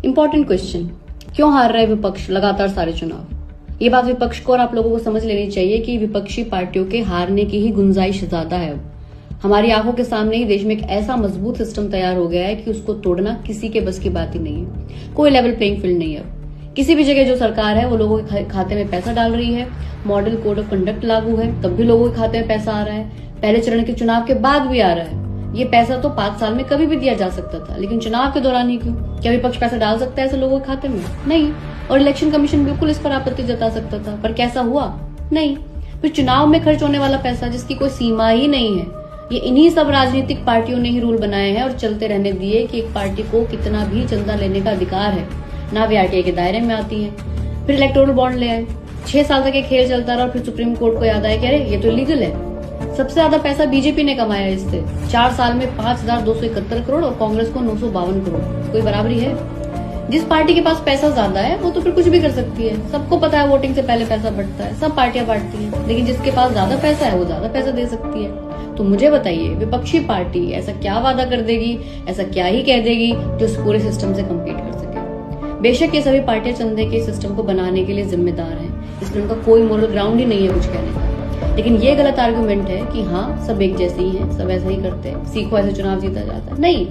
Important question, क्यों हार रहा है विपक्ष लगातार सारे चुनाव? ये बात विपक्ष को और आप लोगों को समझ लेनी चाहिए कि विपक्षी पार्टियों के हारने की ही गुंजाइश ज्यादा है। हमारी आंखों के सामने ही देश में एक ऐसा मजबूत सिस्टम तैयार हो गया है कि उसको तोड़ना किसी के बस की बात ही नहीं है। कोई लेवल प्लेइंग फील्ड नहीं है। किसी भी जगह जो सरकार है वो लोगों के खाते में पैसा डाल रही है। मॉडल कोड ऑफ कंडक्ट लागू है, तब भी लोगों के खाते में पैसा आ रहा है। पहले चरण के चुनाव के बाद भी आ रहा है। ये पैसा तो 5 साल में कभी भी दिया जा सकता था, लेकिन चुनाव के दौरान ही क्यों? क्या विपक्ष पैसा डाल सकता है ऐसे लोगों के खाते में? नहीं। और इलेक्शन कमीशन बिल्कुल इस पर आपत्ति जता सकता था, पर कैसा हुआ? नहीं। फिर चुनाव में खर्च होने वाला पैसा जिसकी कोई सीमा ही नहीं है, ये इन्हीं सब राजनीतिक पार्टियों ने ही रूल बनाए हैं और चलते रहने दिए कि एक पार्टी को कितना भी चंदा लेने का अधिकार है, ना वे आरटीआई के दायरे में आती है। फिर इलेक्टोरल बॉन्ड ले आए, 6 साल तक ये खेल चलता रहा और फिर सुप्रीम कोर्ट को याद आया कि अरे ये तो इलीगल है। सबसे ज्यादा पैसा बीजेपी ने कमाया इससे, 4 साल में 5,271 करोड़ और कांग्रेस को 952 करोड़। कोई बराबरी है? जिस पार्टी के पास पैसा ज्यादा है वो तो फिर कुछ भी कर सकती है। सबको पता है वोटिंग से पहले पैसा बढ़ता है, सब पार्टियां बांटती हैं, लेकिन जिसके पास ज्यादा पैसा है वो ज्यादा पैसा दे सकती है। तो मुझे बताइए, विपक्षी पार्टी ऐसा क्या वादा कर देगी, ऐसा क्या ही कह देगी जो इस पूरे सिस्टम से कम्पीट कर सके? बेशक ये सभी पार्टियां चंदे के सिस्टम को बनाने के लिए जिम्मेदार हैं, इसमें उनका कोई मोरल ग्राउंड ही नहीं है कुछ कहने का। लेकिन ये गलत आर्गुमेंट है कि हाँ सब एक जैसे ही हैं, सब ऐसा ही करते हैं, सीखो ऐसे चुनाव जीता जाता है। नहीं,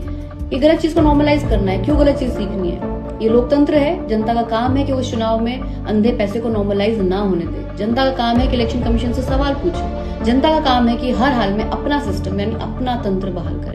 ये गलत चीज को नॉर्मलाइज करना है। क्यों गलत चीज सीखनी है? ये लोकतंत्र है। जनता का काम है कि उस चुनाव में अंधे पैसे को नॉर्मलाइज ना होने दे। जनता का काम है कि इलेक्शन कमीशन से सवाल पूछे। जनता का काम है कि हर हाल में अपना सिस्टम यानी अपना तंत्र बहाल करे।